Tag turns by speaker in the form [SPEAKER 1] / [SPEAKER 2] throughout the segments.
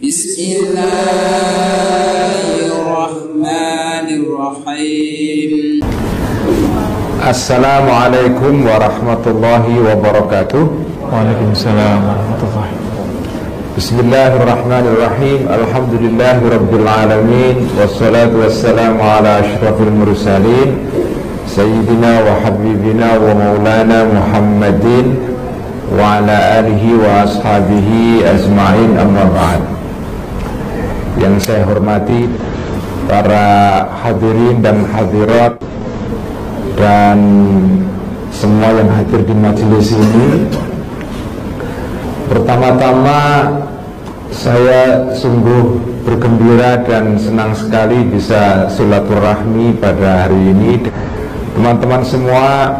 [SPEAKER 1] Bismillahirrahmanirrahim.
[SPEAKER 2] Assalamualaikum warahmatullahi wabarakatuh.
[SPEAKER 3] Waalaikumsalam warahmatullahi wabarakatuh.
[SPEAKER 2] Bismillahirrahmanirrahim. Alhamdulillahi rabbil alamin. Wassalatu wassalamu ala asyrafil mursalin Sayyidina wa habibina wa maulana Muhammadin wa ala alihi wa ashabihi azma'in, amma ba'd. Yang saya hormati para hadirin dan hadirat dan semua yang hadir di majelis ini, pertama-tama saya sungguh bergembira dan senang sekali bisa silaturahmi pada hari ini. Teman-teman semua,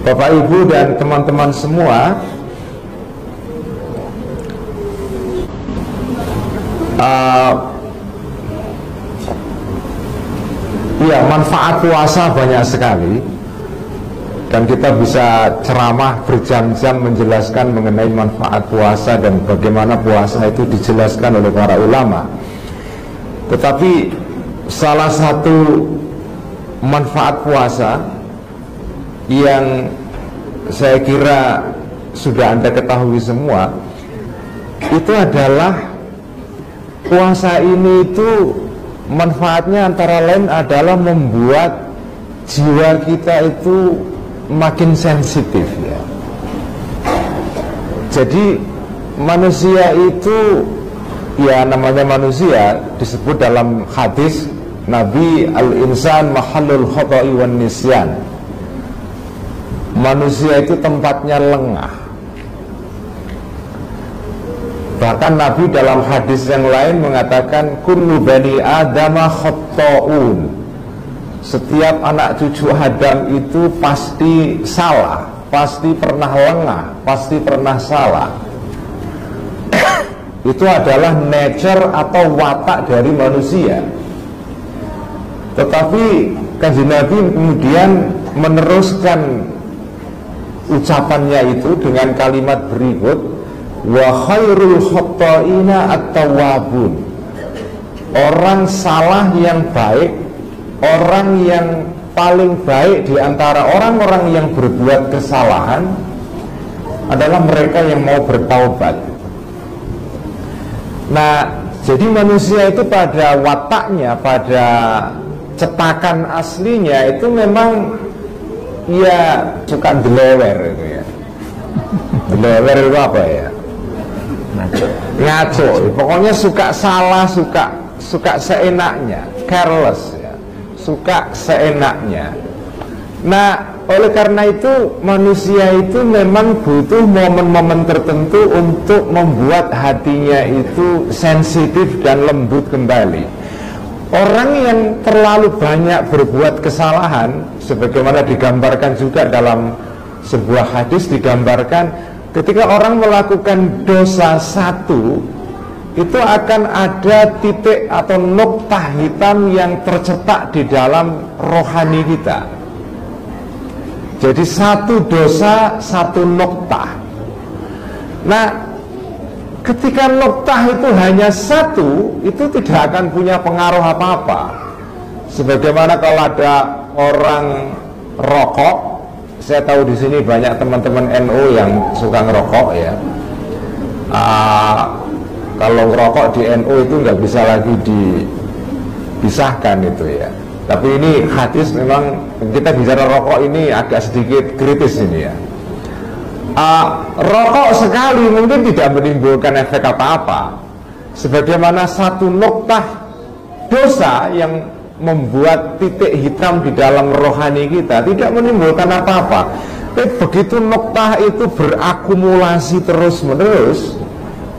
[SPEAKER 2] Bapak Ibu dan teman-teman semua, ya, manfaat puasa banyak sekali dan kita bisa ceramah berjam-jam menjelaskan mengenai manfaat puasa dan bagaimana puasa itu dijelaskan oleh para ulama. Tetapi salah satu manfaat puasa yang saya kira sudah Anda ketahui semua, itu adalah puasa ini itu manfaatnya antara lain adalah membuat jiwa kita itu makin sensitif, ya. Jadi manusia itu, ya, namanya manusia disebut dalam hadis Nabi, al-insan mahallul khata'i wan nisyan. Manusia itu tempatnya lengah. Bahkan Nabi dalam hadis yang lain mengatakan kullu bani adama khatta'un. Setiap anak cucu Adam itu pasti salah, pasti pernah lengah, pasti pernah salah. Itu adalah nature atau watak dari manusia. Tetapi Kanjeng Nabi kemudian meneruskan ucapannya itu dengan kalimat berikut, wa khairul khatta'ina at-tawwabun. Orang salah yang baik, orang yang paling baik di antara orang-orang yang berbuat kesalahan adalah mereka yang mau bertaubat. Nah, jadi manusia itu pada wataknya, pada cetakan aslinya itu memang, ya, suka delewer itu, ya. Delewer itu apa, ya? Ngaco. Pokoknya suka salah, suka seenaknya, careless, ya. Suka seenaknya. Nah, oleh karena itu manusia itu memang butuh momen-momen tertentu untuk membuat hatinya itu sensitif dan lembut kembali. Orang yang terlalu banyak berbuat kesalahan, sebagaimana digambarkan juga dalam sebuah hadis, digambarkan ketika orang melakukan dosa satu, itu akan ada titik atau noktah hitam yang tercetak di dalam rohani kita. Jadi satu dosa, satu noktah. Nah, ketika noktah itu hanya satu, itu tidak akan punya pengaruh apa-apa. Sebagaimana kalau ada orang rokok, saya tahu di sini banyak teman-teman NU yang suka ngerokok, ya. Kalau ngerokok di NU itu nggak bisa lagi dipisahkan itu, ya. Tapi ini hadis memang kita bicara rokok ini agak sedikit kritis ini, ya. Rokok sekali mungkin tidak menimbulkan efek apa-apa, sebagaimana satu noktah dosa yang membuat titik hitam di dalam rohani kita tidak menimbulkan apa-apa. Tapi begitu noktah itu berakumulasi terus-menerus,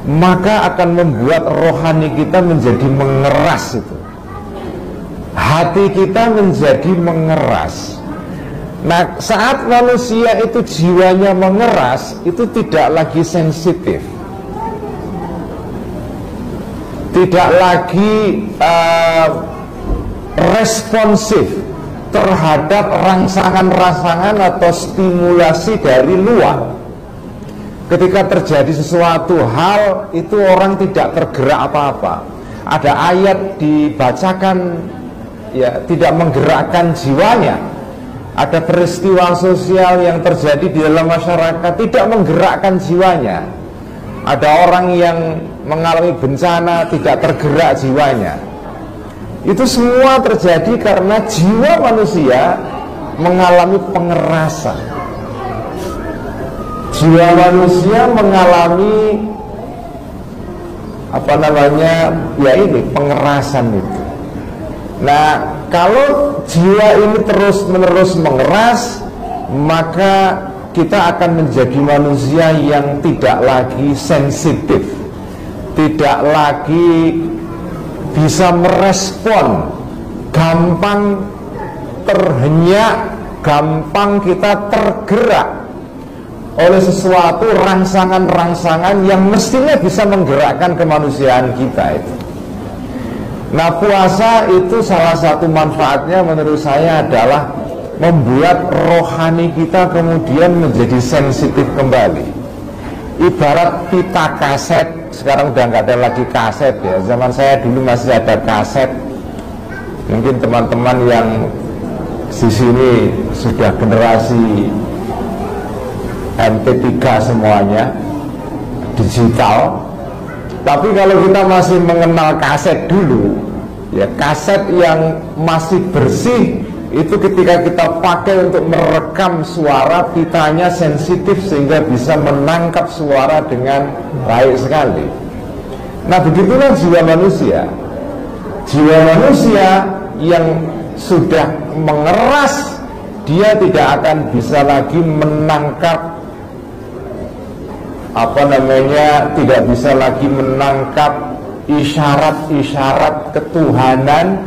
[SPEAKER 2] maka akan membuat rohani kita menjadi mengeras itu. Hati kita menjadi mengeras. Nah, saat manusia itu jiwanya mengeras, itu tidak lagi sensitif, tidak lagi responsif terhadap rangsangan-rangsangan atau stimulasi dari luar. ketika terjadi sesuatu hal itu orang tidak tergerak apa-apa. Ada ayat dibacakan ya tidak menggerakkan jiwanya. Ada peristiwa sosial yang terjadi di dalam masyarakat tidak menggerakkan jiwanya. Ada orang yang mengalami bencana tidak tergerak jiwanya. Itu semua terjadi karena jiwa manusia mengalami pengerasan. Jiwa manusia mengalami pengerasan itu. Nah, kalau jiwa ini terus-menerus mengeras, maka kita akan menjadi manusia yang tidak lagi sensitif, tidak lagi bisa merespon, gampang terhenyak, gampang kita tergerak oleh sesuatu rangsangan-rangsangan yang mestinya bisa menggerakkan kemanusiaan kita itu. Nah, puasa itu salah satu manfaatnya menurut saya adalah membuat rohani kita kemudian menjadi sensitif kembali. Ibarat pita kaset, sekarang udah nggak ada lagi kaset ya. Zaman saya dulu masih ada kaset. Mungkin teman-teman yang di sini sudah generasi MP3 semuanya digital. Tapi kalau kita masih mengenal kaset dulu, ya kaset yang masih bersih itu ketika kita pakai untuk merekam suara, pitanya sensitif sehingga bisa menangkap suara dengan baik sekali. Nah, begitulah jiwa manusia. Jiwa manusia yang sudah mengeras, dia tidak akan bisa lagi menangkap tidak bisa lagi menangkap isyarat-isyarat ketuhanan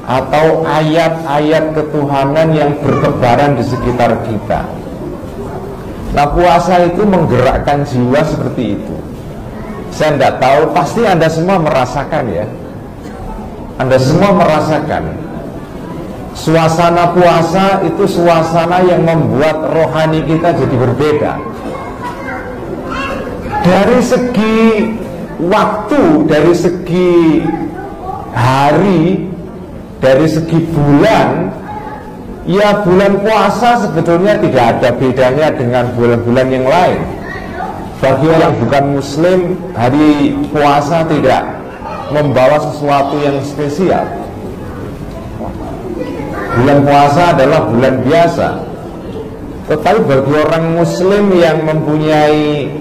[SPEAKER 2] atau ayat-ayat ketuhanan yang bertebaran di sekitar kita. Nah, puasa itu menggerakkan jiwa seperti itu. Saya tidak tahu, pasti Anda semua merasakan ya. Anda semua merasakan suasana puasa itu suasana yang membuat rohani kita jadi berbeda. Dari segi waktu, dari segi hari, dari segi bulan, ya bulan puasa sebetulnya tidak ada bedanya dengan bulan-bulan yang lain. Bagi orang bukan muslim, hari puasa tidak membawa sesuatu yang spesial. Bulan puasa adalah bulan biasa. Tetapi bagi orang muslim yang mempunyai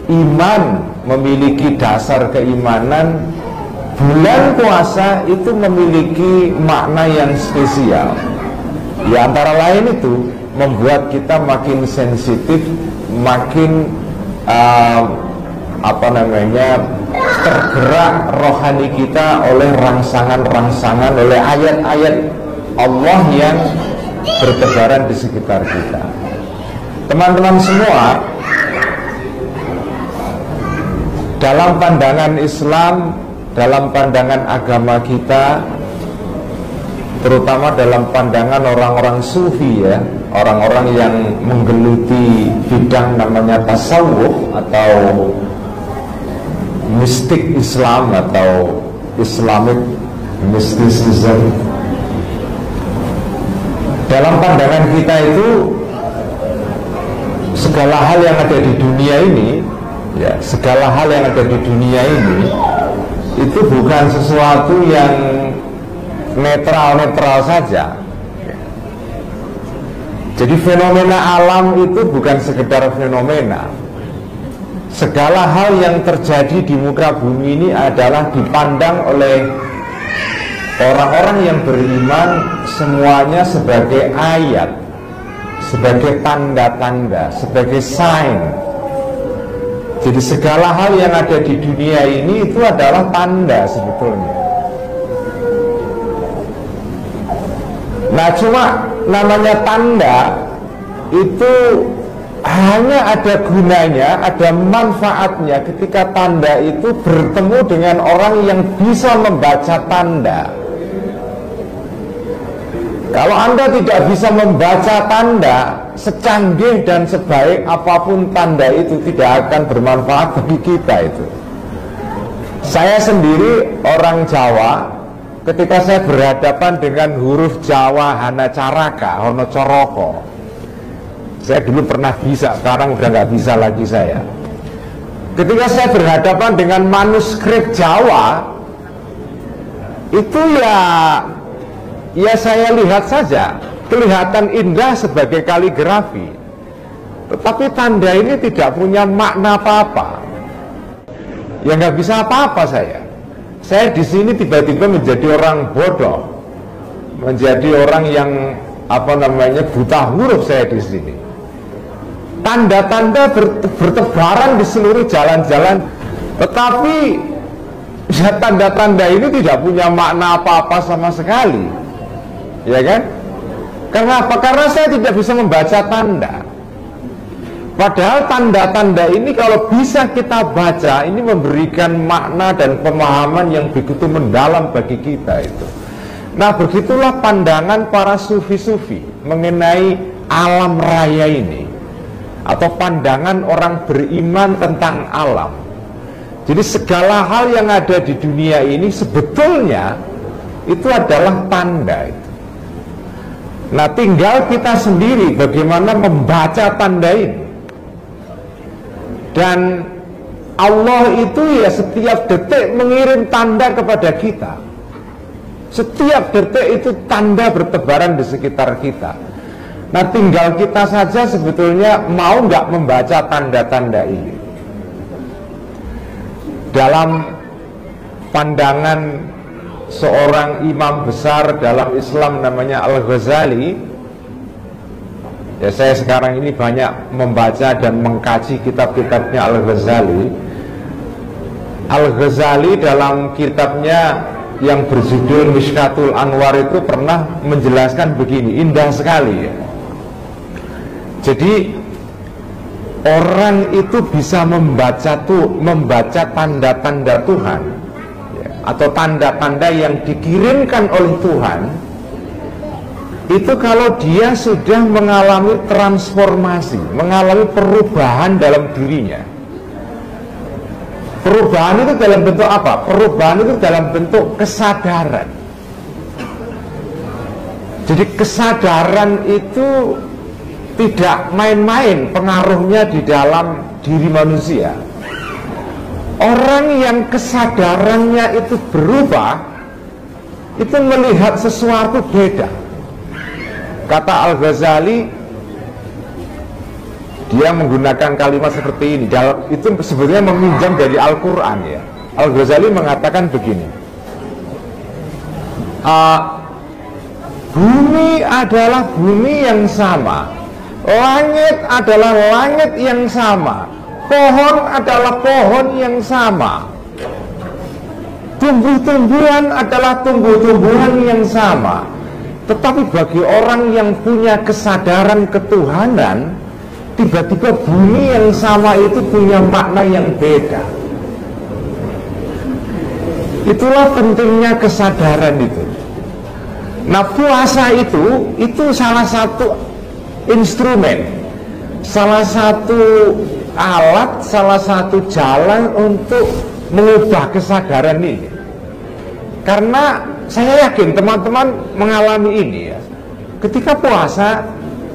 [SPEAKER 2] iman, memiliki dasar keimanan, bulan puasa itu memiliki makna yang spesial. Di antara lain itu membuat kita makin sensitif, makin tergerak rohani kita oleh rangsangan-rangsangan, oleh ayat-ayat Allah yang bertebaran di sekitar kita. Teman-teman semua, dalam pandangan Islam, dalam pandangan agama kita, terutama dalam pandangan orang-orang sufi ya, orang-orang yang menggeluti bidang namanya tasawuf atau mistik Islam atau Islamic mysticism. Dalam pandangan kita itu segala hal yang ada di dunia ini, ya, segala hal yang ada di dunia ini itu bukan sesuatu yang netral-netral saja. Jadi fenomena alam itu bukan sekedar fenomena. Segala hal yang terjadi di muka bumi ini adalah dipandang oleh orang-orang yang beriman semuanya sebagai ayat, sebagai tanda-tanda, sebagai sign. Jadi segala hal yang ada di dunia ini itu adalah tanda sebetulnya. Nah, cuma namanya tanda itu hanya ada gunanya, ada manfaatnya ketika tanda itu bertemu dengan orang yang bisa membaca tanda. Kalau Anda tidak bisa membaca tanda, secanggih dan sebaik apapun tanda itu tidak akan bermanfaat bagi kita itu. Saya sendiri orang Jawa, ketika saya berhadapan dengan huruf Jawa Hanacaraka, Honocoroko, saya dulu pernah bisa, sekarang udah nggak bisa lagi saya. Ketika saya berhadapan dengan manuskrip Jawa, itu ya saya lihat saja, kelihatan indah sebagai kaligrafi, tetapi tanda ini tidak punya makna apa-apa. Ya nggak bisa apa-apa saya. Saya di sini tiba-tiba menjadi orang bodoh, menjadi orang yang buta huruf saya di sini. Tanda-tanda bertebaran di seluruh jalan-jalan, tetapi ya, tanda-tanda ini tidak punya makna apa-apa sama sekali, ya kan? Karena apa? Karena saya tidak bisa membaca tanda. Padahal tanda-tanda ini kalau bisa kita baca, ini memberikan makna dan pemahaman yang begitu mendalam bagi kita itu. Nah, begitulah pandangan para sufi-sufi mengenai alam raya ini, atau pandangan orang beriman tentang alam. Jadi segala hal yang ada di dunia ini sebetulnya itu adalah tanda itu. Nah, tinggal kita sendiri bagaimana membaca tanda ini. Dan Allah itu ya setiap detik mengirim tanda kepada kita. Setiap detik itu tanda bertebaran di sekitar kita. Nah, tinggal kita saja sebetulnya mau nggak membaca tanda-tanda ini. Dalam pandangan seorang imam besar dalam Islam namanya Al-Ghazali, ya saya sekarang ini banyak membaca dan mengkaji kitab-kitabnya Al-Ghazali. Al-Ghazali dalam kitabnya yang berjudul Mishkatul Anwar itu pernah menjelaskan begini, indah sekali ya. Jadi orang itu bisa membaca tanda-tanda Tuhan ya, atau tanda-tanda yang dikirimkan oleh Tuhan, itu kalau dia sudah mengalami transformasi, mengalami perubahan dalam dirinya. Perubahan itu dalam bentuk apa? Perubahan itu dalam bentuk kesadaran. Jadi kesadaran itu tidak main-main pengaruhnya di dalam diri manusia. Orang yang kesadarannya itu berubah, itu melihat sesuatu beda. Kata Al-Ghazali, dia menggunakan kalimat seperti ini. Itu sebenarnya meminjam dari Al-Quran ya. Al-Ghazali mengatakan begini, bumi adalah bumi yang sama, langit adalah langit yang sama, pohon adalah pohon yang sama, tumbuh-tumbuhan adalah tumbuh-tumbuhan yang sama. Tetapi bagi orang yang punya kesadaran ketuhanan, tiba-tiba bumi yang sama itu punya makna yang beda. Itulah pentingnya kesadaran itu. Nah, puasa itu salah satu instrumen, salah satu alat, salah satu jalan untuk mengubah kesadaran ini. Karena saya yakin teman-teman mengalami ini ya. Ketika puasa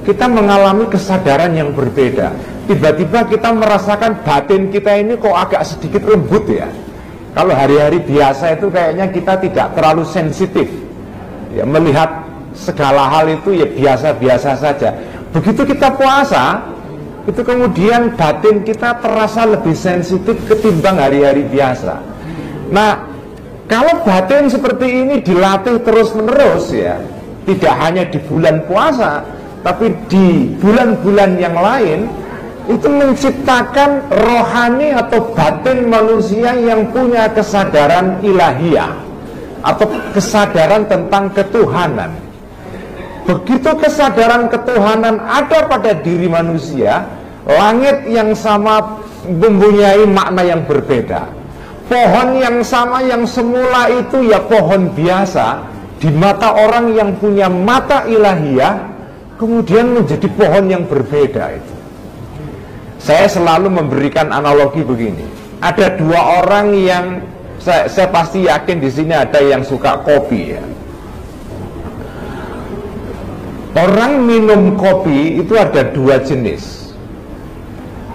[SPEAKER 2] kita mengalami kesadaran yang berbeda. Tiba-tiba kita merasakan batin kita ini kok agak sedikit lembut ya. Kalau hari-hari biasa itu kayaknya kita tidak terlalu sensitif ya, melihat segala hal itu ya biasa-biasa saja. Begitu kita puasa, itu kemudian batin kita terasa lebih sensitif ketimbang hari-hari biasa. Nah, kalau batin seperti ini dilatih terus-menerus ya, tidak hanya di bulan puasa, tapi di bulan-bulan yang lain, itu menciptakan rohani atau batin manusia yang punya kesadaran ilahiyah atau kesadaran tentang ketuhanan. Begitu kesadaran ketuhanan ada pada diri manusia, langit yang sama mempunyai makna yang berbeda. Pohon yang sama yang semula itu ya pohon biasa, di mata orang yang punya mata ilahiyah kemudian menjadi pohon yang berbeda itu. Saya selalu memberikan analogi begini. Ada dua orang yang saya pasti yakin di sini ada yang suka kopi ya. Orang minum kopi itu ada dua jenis.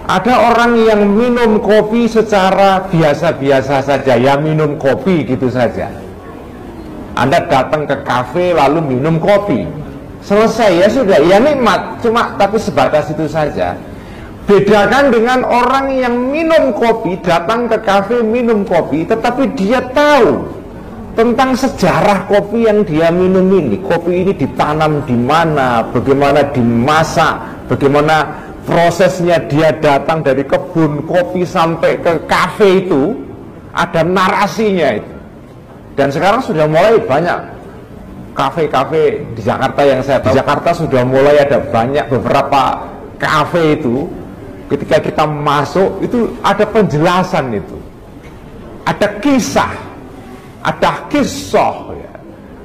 [SPEAKER 2] Ada orang yang minum kopi secara biasa-biasa saja, ya minum kopi gitu saja. Anda datang ke kafe lalu minum kopi, selesai ya sudah, ya nikmat, cuma tapi sebatas itu saja. Bedakan dengan orang yang minum kopi, datang ke kafe minum kopi, tetapi dia tahu tentang sejarah kopi yang dia minum ini. Kopi ini ditanam di mana, bagaimana dimasak, bagaimana prosesnya dia datang dari kebun kopi sampai ke kafe itu, ada narasinya itu. Dan sekarang sudah mulai banyak kafe-kafe di Jakarta yang saya tahu. Di Jakarta sudah mulai ada banyak beberapa kafe itu. Ketika kita masuk itu ada penjelasan itu, ada kisah, ada kisah ya.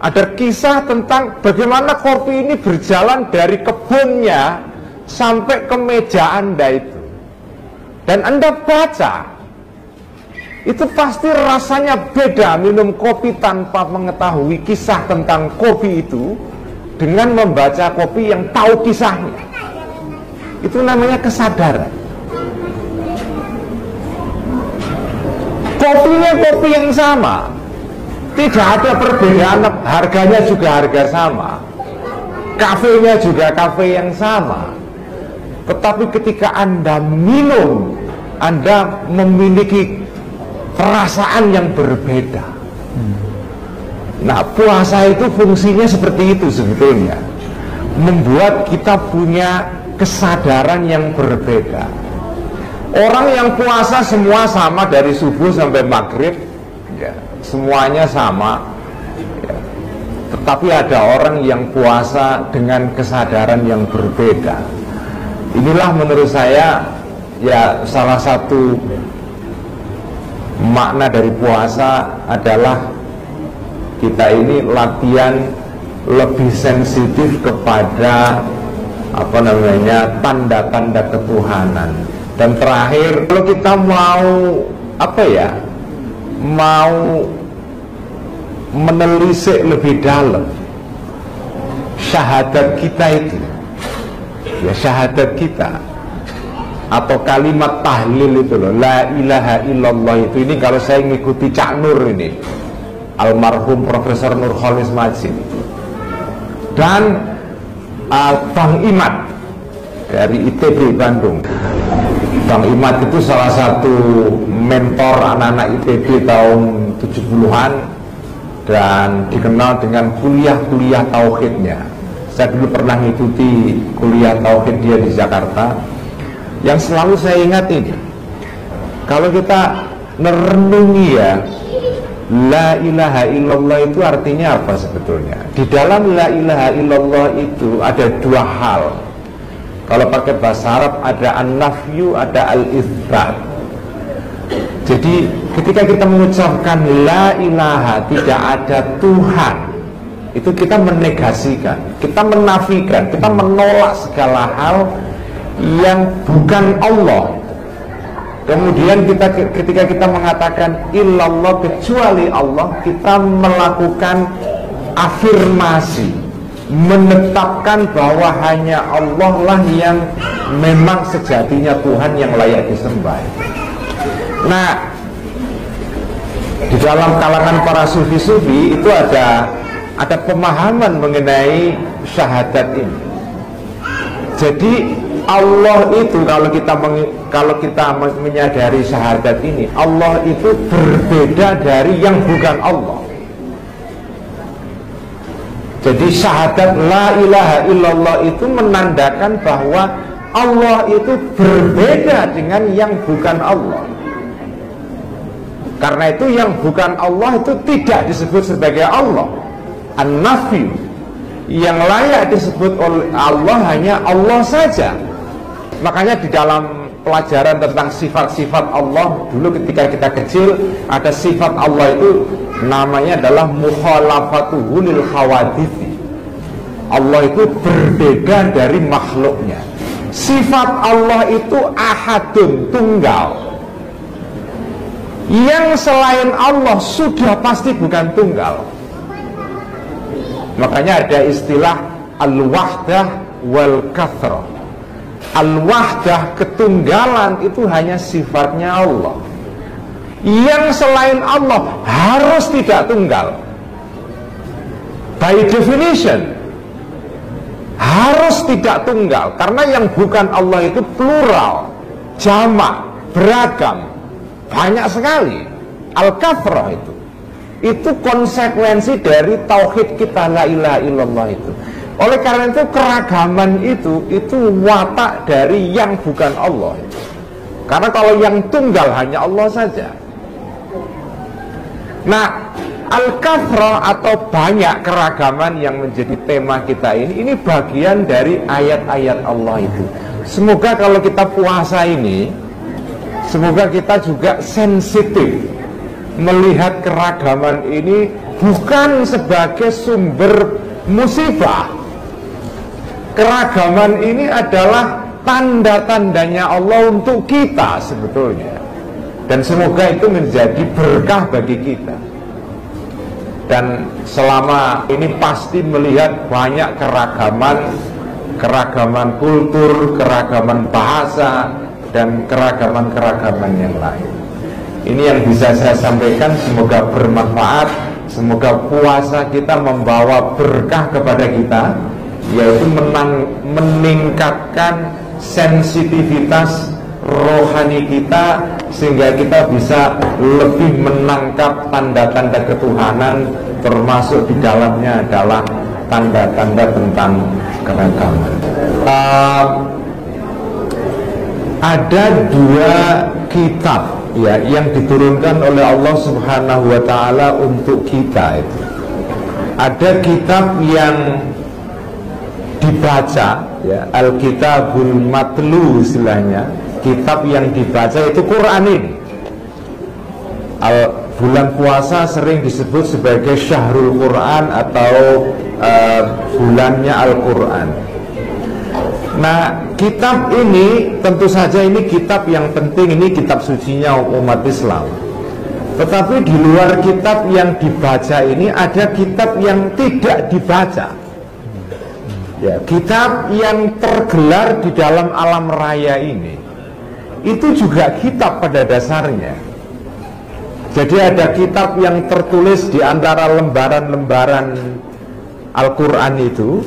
[SPEAKER 2] Ada kisah tentang bagaimana kopi ini berjalan dari kebunnya sampai ke meja Anda itu. Dan Anda baca, itu pasti rasanya beda minum kopi tanpa mengetahui kisah tentang kopi itu dengan membaca kopi yang tahu kisahnya. Itu namanya kesadaran. Kopinya kopi yang sama, tidak ada perbedaan, harganya juga harga sama, kafenya juga kafe yang sama. Tetapi ketika Anda minum, Anda memiliki perasaan yang berbeda. Nah, puasa itu fungsinya seperti itu sebetulnya, membuat kita punya kesadaran yang berbeda. Orang yang puasa semua sama dari subuh sampai maghrib ya, semuanya sama ya. Tetapi ada orang yang puasa dengan kesadaran yang berbeda. Inilah menurut saya ya salah satu makna dari puasa adalah kita ini latihan lebih sensitif kepada tanda-tanda ketuhanan. Dan terakhir, kalau kita mau mau menelisik lebih dalam syahadat kita itu, ya syahadat kita atau kalimat tahlil itu loh, la ilaha illallah itu. Ini kalau saya mengikuti Cak Nur ini, almarhum Profesor Nurholis Majid, dan Bang Imad dari ITB Bandung. Bang Imad itu salah satu mentor anak-anak ITB tahun 70-an dan dikenal dengan kuliah-kuliah tauhidnya. Saya dulu pernah mengikuti kuliah tauhid dia di Jakarta. Yang selalu saya ingat ini, kalau kita merenungi ya, la ilaha illallah itu artinya apa sebetulnya? Di dalam la ilaha illallah itu ada dua hal. Kalau pakai bahasa Arab ada an-nafyu, ada al-itsbat. Jadi ketika kita mengucapkan la ilaha, tidak ada Tuhan, itu kita menegasikan, kita menafikan, kita menolak segala hal yang bukan Allah. Kemudian ketika kita mengatakan illallah, kecuali Allah, kita melakukan afirmasi, menetapkan bahwa hanya Allah lah yang memang sejatinya Tuhan yang layak disembah. Nah, di dalam kalangan para sufi-sufi itu ada pemahaman mengenai syahadat ini. Jadi Allah itu kalau kita menyadari syahadat ini, Allah itu berbeda dari yang bukan Allah. Jadi syahadat la ilaha illallah itu menandakan bahwa Allah itu berbeda dengan yang bukan Allah. Karena itu yang bukan Allah itu tidak disebut sebagai Allah. An-nafyu, yang layak disebut oleh Allah hanya Allah saja. Makanya di dalam pelajaran tentang sifat-sifat Allah, dulu ketika kita kecil ada sifat Allah itu namanya adalah mukhalafatuhu lil khawaditsi. Allah itu berbeda dari makhluknya. Sifat Allah itu ahadun, tunggal. Yang selain Allah sudah pasti bukan tunggal. Makanya ada istilah al-wahdah wal kathrah. Al-wahdah, ketunggalan, itu hanya sifatnya Allah. Yang selain Allah harus tidak tunggal. By definition harus tidak tunggal, karena yang bukan Allah itu plural, jamak, beragam, banyak sekali. Al-kathrah itu konsekuensi dari tauhid kita, la ilaha illallah itu. Oleh karena itu keragaman itu watak dari yang bukan Allah. Karena kalau yang tunggal hanya Allah saja. Nah, al-kathrah atau banyak keragaman yang menjadi tema kita ini bagian dari ayat-ayat Allah itu. Semoga kalau kita puasa ini, semoga kita juga sensitif melihat keragaman ini bukan sebagai sumber musibah. Keragaman ini adalah tanda-tandanya Allah untuk kita sebetulnya. Dan semoga itu menjadi berkah bagi kita. Dan selama ini pasti melihat banyak keragaman kultur, keragaman bahasa, dan keragaman yang lain. Ini yang bisa saya sampaikan, semoga bermanfaat. Semoga puasa kita membawa berkah kepada kita, yaitu meningkatkan sensitivitas rohani kita, sehingga kita bisa lebih menangkap tanda-tanda ketuhanan, termasuk di dalamnya adalah tanda-tanda tentang keragaman. Ada dua kitab ya yang diturunkan oleh Allah Subhanahu wa taala untuk kita itu. Ada kitab yang dibaca ya, Alkitabul Matlu istilahnya, kitab yang dibaca itu Quran ini. Bulan puasa sering disebut sebagai Syahrul Quran atau bulannya Al-Quran. Nah, kitab ini tentu saja ini kitab yang penting, ini kitab sucinya umat Islam. Tetapi di luar kitab yang dibaca ini ada kitab yang tidak dibaca. Ya, kitab yang tergelar di dalam alam raya ini itu juga kitab pada dasarnya. Jadi ada kitab yang tertulis di antara lembaran-lembaran Al-Quran itu,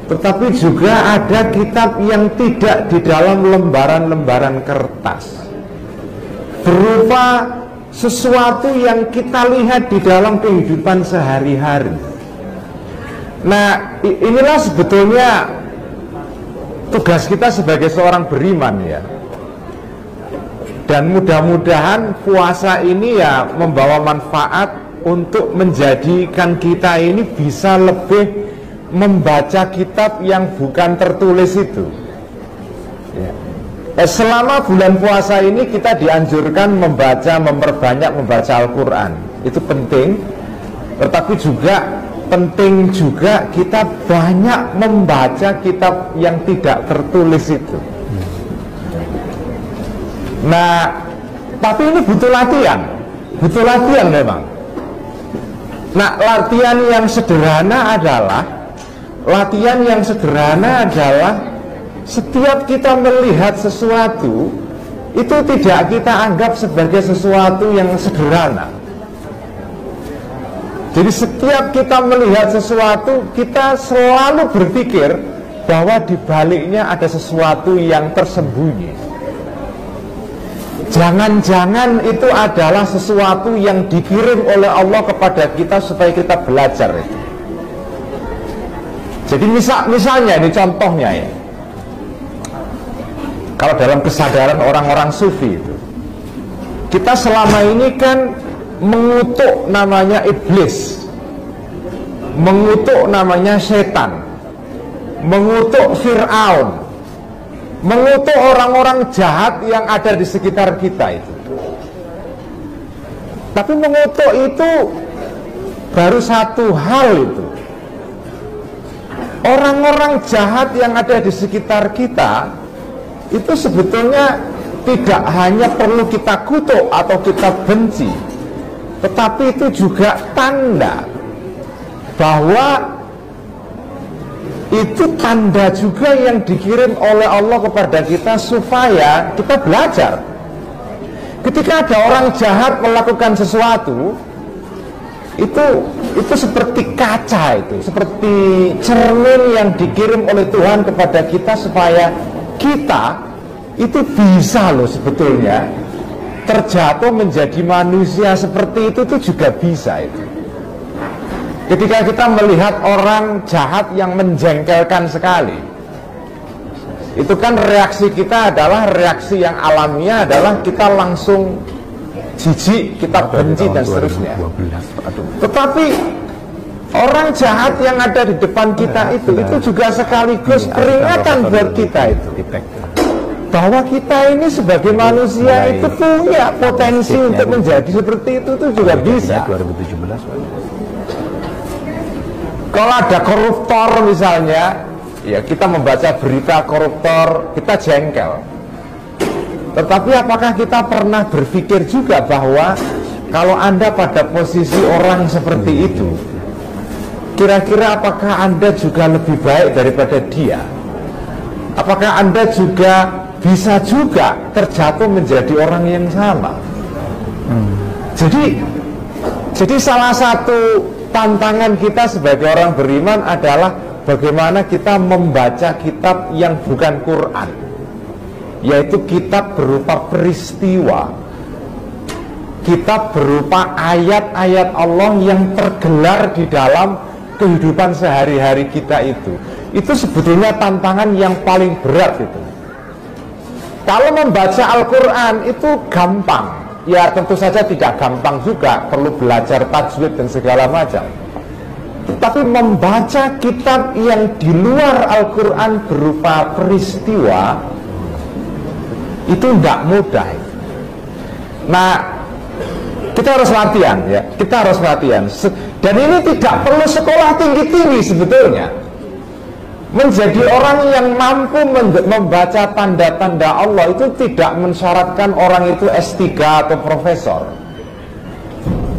[SPEAKER 2] tetapi juga ada kitab yang tidak di dalam lembaran-lembaran kertas, berupa sesuatu yang kita lihat di dalam kehidupan sehari-hari. Nah, inilah sebetulnya tugas kita sebagai seorang beriman ya. Dan mudah-mudahan puasa ini ya membawa manfaat untuk menjadikan kita ini bisa lebih membaca kitab yang bukan tertulis itu ya. Selama bulan puasa ini kita dianjurkan memperbanyak membaca Al-Quran. Itu penting. Tetapi juga penting juga kita banyak membaca kitab yang tidak tertulis itu. Nah, tapi ini butuh latihan memang. Nah, latihan yang sederhana adalah setiap kita melihat sesuatu itu tidak kita anggap sebagai sesuatu yang sederhana. Jadi setiap kita melihat sesuatu, kita selalu berpikir bahwa di baliknya ada sesuatu yang tersembunyi. Jangan-jangan itu adalah sesuatu yang dikirim oleh Allah kepada kita supaya kita belajar itu. Jadi misalnya ini contohnya ya, kalau dalam kesadaran orang-orang sufi itu, kita selama ini kan mengutuk namanya iblis, mengutuk namanya setan, mengutuk Fir'aun, mengutuk orang-orang jahat yang ada di sekitar kita itu. Tapi mengutuk itu baru satu hal itu. Orang-orang jahat yang ada di sekitar kita itu sebetulnya tidak hanya perlu kita kutuk atau kita benci, tetapi itu juga tanda bahwa itu tanda juga yang dikirim oleh Allah kepada kita supaya kita belajar. Ketika ada orang jahat melakukan sesuatu, itu seperti kaca, itu seperti cermin yang dikirim oleh Tuhan kepada kita supaya kita itu bisa loh sebetulnya terjatuh menjadi manusia seperti itu juga bisa itu. Ketika kita melihat orang jahat yang menjengkelkan sekali, itu kan reaksi kita adalah reaksi yang alamiah adalah kita langsung jijik, kita benci dan seterusnya. Tetapi orang jahat yang ada di depan kita itu juga sekaligus peringatan buat kita itu, bahwa kita ini sebagai manusia itu punya potensi untuk menjadi seperti itu juga bisa.
[SPEAKER 1] 2017.
[SPEAKER 2] Kalau ada koruptor misalnya, ya kita membaca berita koruptor, kita jengkel. Tetapi apakah kita pernah berpikir juga bahwa kalau Anda pada posisi orang seperti itu, kira-kira apakah Anda juga lebih baik daripada dia? Apakah Anda juga bisa juga terjatuh menjadi orang yang sama? Jadi salah satu tantangan kita sebagai orang beriman adalah bagaimana kita membaca kitab yang bukan Quran, yaitu kitab berupa peristiwa, kitab berupa ayat-ayat Allah yang tergelar di dalam kehidupan sehari-hari kita itu. Itu sebetulnya tantangan yang paling berat itu. Kalau membaca Al-Quran itu gampang, ya tentu saja tidak gampang juga, perlu belajar tajwid dan segala macam. Tetapi membaca kitab yang di luar Al-Quran berupa peristiwa itu tidak mudah. Nah, kita harus latihan ya, kita harus latihan. Dan ini tidak perlu sekolah tinggi-tinggi sebetulnya. Menjadi orang yang mampu membaca tanda-tanda Allah itu tidak mensyaratkan orang itu S3 atau profesor.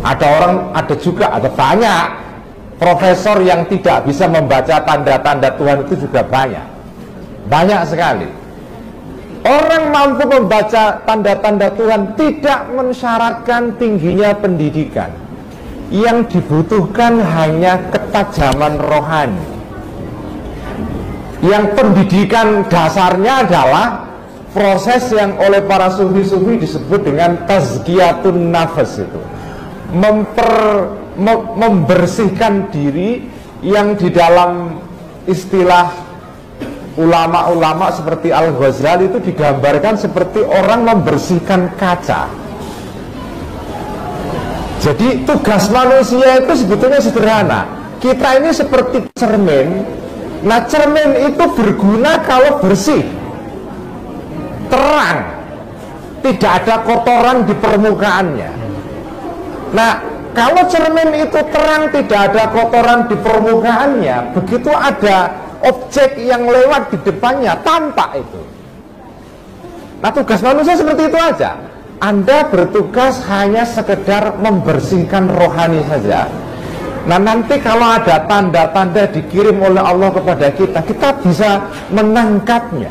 [SPEAKER 2] Ada juga banyak profesor yang tidak bisa membaca tanda-tanda Tuhan, itu juga banyak sekali. Orang mampu membaca tanda-tanda Tuhan tidak mensyaratkan tingginya pendidikan. Yang dibutuhkan hanya ketajaman rohani. Yang pendidikan dasarnya adalah proses yang oleh para sufi-sufi disebut dengan tazkiyatun nafas, itu membersihkan diri, yang di dalam istilah ulama-ulama seperti Al-Ghazali itu digambarkan seperti orang membersihkan kaca. Jadi tugas manusia itu sebetulnya sederhana. Kita ini seperti cermin. Nah, cermin itu berguna kalau bersih, terang, tidak ada kotoran di permukaannya. Nah, kalau cermin itu terang, tidak ada kotoran di permukaannya, begitu ada objek yang lewat di depannya, tampak itu. Nah, tugas manusia seperti itu aja. Anda bertugas hanya sekedar membersihkan rohani saja. Nah, nanti kalau ada tanda-tanda dikirim oleh Allah kepada kita, kita bisa menangkapnya.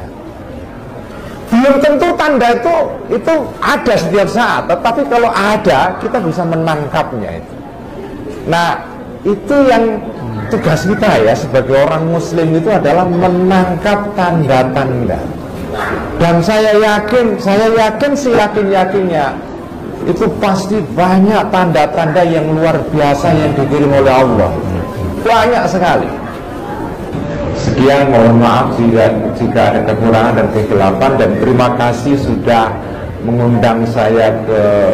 [SPEAKER 2] Belum tentu tanda itu ada setiap saat, tetapi kalau ada, kita bisa menangkapnya itu. Nah, itu yang tugas kita ya sebagai orang Muslim, itu adalah menangkap tanda-tanda. Dan saya yakin seyakin-yakinnya itu pasti banyak tanda-tanda yang luar biasa yang dikirim oleh Allah, banyak sekali. Sekian, mohon maaf jika ada kekurangan dan kegelapan, dan terima kasih sudah mengundang saya ke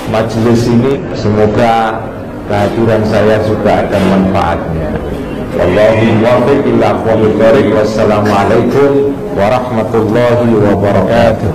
[SPEAKER 2] majelis ini. Semoga kehadiran saya juga ada manfaatnya. Wassalamualaikum warahmatullahi wabarakatuh.